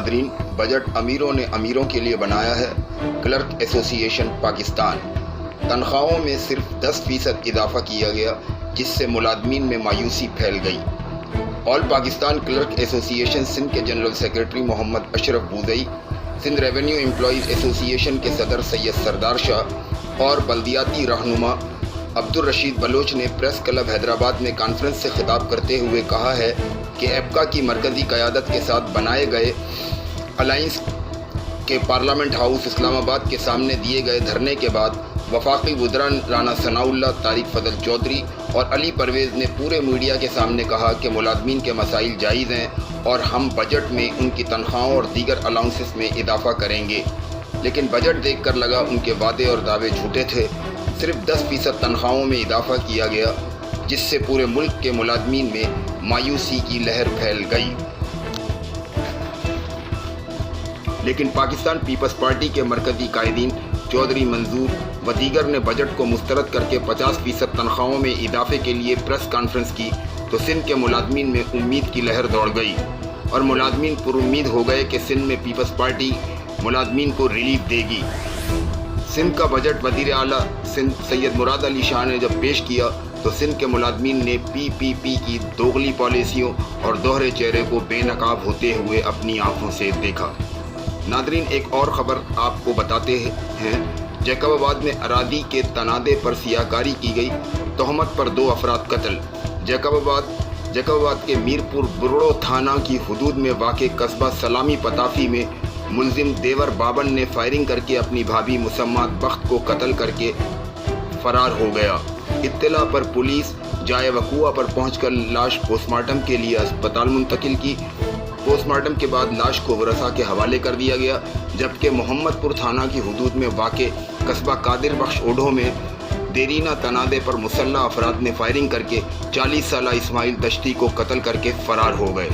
Nadreen, budget अमीरों ने अमीरों के लिए बनाया है। क्लर्क एसोसिएशन पाकिस्तान, तनख्वाहों में सिर्फ 10% इजाफा किया गया, जिससे मुलाजमीन में मायूसी फैल गई। All Pakistan clerk association Sindh के general secretary Mohammad Ashraf Buzai, Sindh revenue employees association के सदर सैयद सरदार शाह और बल्दियाती रहनुमा अब्दुल रशीद बलोच ने प्रेस क्लब हैदराबाद में कॉन्फ्रेंस से खिताब करते हुए कहा है कि एप्का की मरकज़ी क़यादत के साथ बनाए गए अलाइंस के पार्लियामेंट हाउस इस्लामाबाद के सामने दिए गए धरने के बाद वफाकी वज़रा राना सनाउल्लाह, तारिक फजल चौधरी और अली परवेज़ ने पूरे मीडिया के सामने कहा कि मुलाजमीन के मसाइल जायज़ हैं और हम बजट में उनकी तनख्वाहों और दीगर अलाउंसेस में इजाफा करेंगे। लेकिन बजट देखकर लगा उनके वादे और दावे झूठे थे। सिर्फ 10% तनख्वाहों में इजाफा किया गया, जिससे पूरे मुल्क के मुलाजमीन में मायूसी की लहर फैल गई। लेकिन पाकिस्तान पीपल्स पार्टी के मरकज़ी कायदीन चौधरी मंजूर व दीगर ने बजट को मुस्तरद करके 50% तनख्वाहों में इजाफे के लिए प्रेस कॉन्फ्रेंस की तो सिंध के मुलाजमीन में उम्मीद की लहर दौड़ गई और मुलाजमीन पुरुम्मीद हो गए कि सिंध में पीपल्स पार्टी मुलाजमीन को रिलीफ देगी। सिंध का बजट वज़ीर आला सिंध सैयद मुराद अली शाह ने जब पेश किया तो सिंध के मुलाजमीन ने PPP की दोगली पॉलिसियों और दोहरे चेहरे को बेनकाब होते हुए अपनी आंखों से देखा। नादरीन, एक और ख़बर आपको बताते हैं। जैकबाबाद में अरादी के तनादे पर सियाकारी की गई, तोहमत पर 2 अफराद कत्ल। जैकबाबाद के मीरपुर बुरड़ो थाना की हुदूद में वाक़े कस्बा सलामी पताफी में मुलजिम देवर बाबन ने फायरिंग करके अपनी भाभी मुसम्मात बख्त को कत्ल करके फरार हो गया। इत्तला पर पुलिस जाए वक़ूआ पर पहुंचकर लाश पोस्टमार्टम के लिए अस्पताल मुंतकिल की। पोस्टमार्टम के बाद लाश को वरसा के हवाले कर दिया गया, जबकि मोहम्मदपुर थाना की हुदूद में वाक़े कस्बा कादिर बख्श ओढो में देरीना तनादे पर मुसल्लह अफराद ने फायरिंग करके 40 साला इस्माइल दश्ती को कत्ल करके फरार हो गए।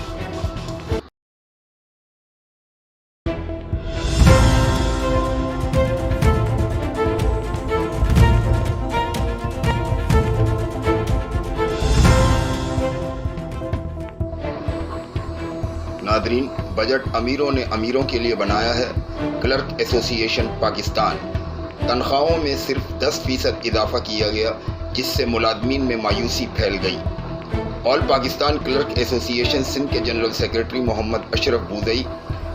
नादरीन, बजट अमीरों ने अमीरों के लिए बनाया है। क्लर्क एसोसिएशन पाकिस्तान, तनख्वाहों में सिर्फ 10% इजाफा किया गया, जिससे मुलाजमीन में मायूसी फैल गई। All Pakistan clerk association Sindh के general secretary Mohammad Ashraf Buzai,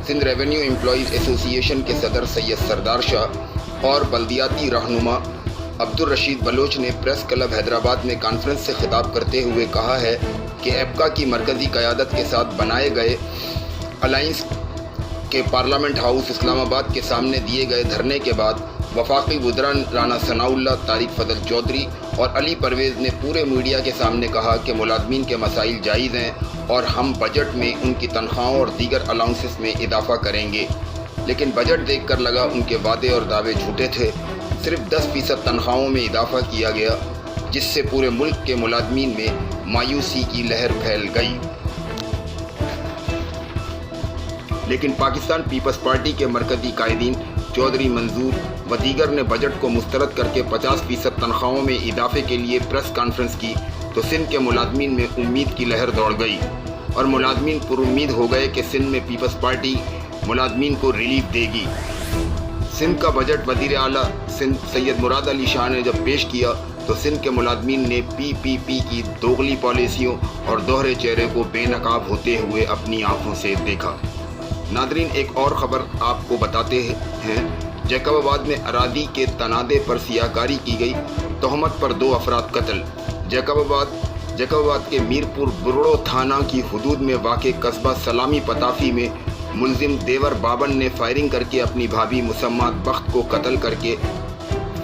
Sindh revenue employees association के सदर सैयद सरदार शाह और बल्दियाती रहनुमा अब्दुल रशीद बलोच ने प्रेस क्लब हैदराबाद में कॉन्फ्रेंस से खिताब करते हुए कहा है कि एप्का की मरकज़ी क़यादत के साथ बनाए गए अलाइंस के पार्लियामेंट हाउस इस्लामाबाद के सामने दिए गए धरने के बाद वफाकी वज़रा राना सनाउल्लाह, तारिक फजल चौधरी और अली परवेज़ ने पूरे मीडिया के सामने कहा कि मुलाजमीन के मसाइल जायज़ हैं और हम बजट में उनकी तनख्वाहों और दीगर अलाउंसेस में इजाफा करेंगे। लेकिन बजट देखकर लगा उनके वादे और दावे झूठे थे। सिर्फ 10% तनख्वाहों में इजाफा किया गया, जिससे पूरे मुल्क के मुलाजमीन में मायूसी की लहर फैल गई। लेकिन पाकिस्तान पीपल्स पार्टी के मरकज़ी कायदीन चौधरी मंजूर व दीगर ने बजट को मुस्तरद करके 50% तनख्वाहों में इजाफे के लिए प्रेस कॉन्फ्रेंस की तो सिंध के मुलाजमीन में उम्मीद की लहर दौड़ गई और मुलाजमीन पुरुम्मीद हो गए कि सिंध में पीपल्स पार्टी मुलाजमीन को रिलीफ देगी। सिंध का बजट वज़ीर आला सिंध सैयद मुराद अली शाह ने जब पेश किया तो सिंध के मुलाजमीन ने PPP की दोगली पॉलिसियों और दोहरे चेहरे को बेनकाब होते हुए अपनी आंखों से देखा। नादरीन, एक और ख़बर आपको बताते हैं। जैकबाबाद में अरादी के तनादे पर सियाकारी की गई, तोहमत पर 2 अफराद कत्ल। जैकबाबाद के मीरपुर बुरड़ो थाना की हुदूद में वाक़े कस्बा सलामी पताफी में मुलजिम देवर बाबन ने फायरिंग करके अपनी भाभी मुसम्मात बख्त को कत्ल करके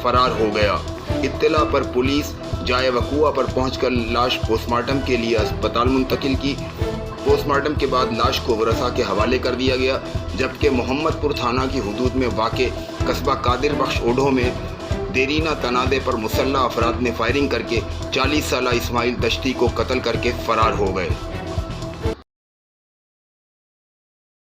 फरार हो गया। इत्तला पर पुलिस जाए वक़ूआ पर पहुंचकर लाश पोस्टमार्टम के लिए अस्पताल मुंतकिल की। पोस्टमार्टम के बाद लाश को वरसा के हवाले कर दिया गया, जबकि मोहम्मदपुर थाना की हुदूद में वाक़े कस्बा कादिर बख्श ओढो में देरीना तनादे पर मुसल्लह अफराद ने फायरिंग करके 40 साला इस्माइल दश्ती को कत्ल करके फरार हो गए।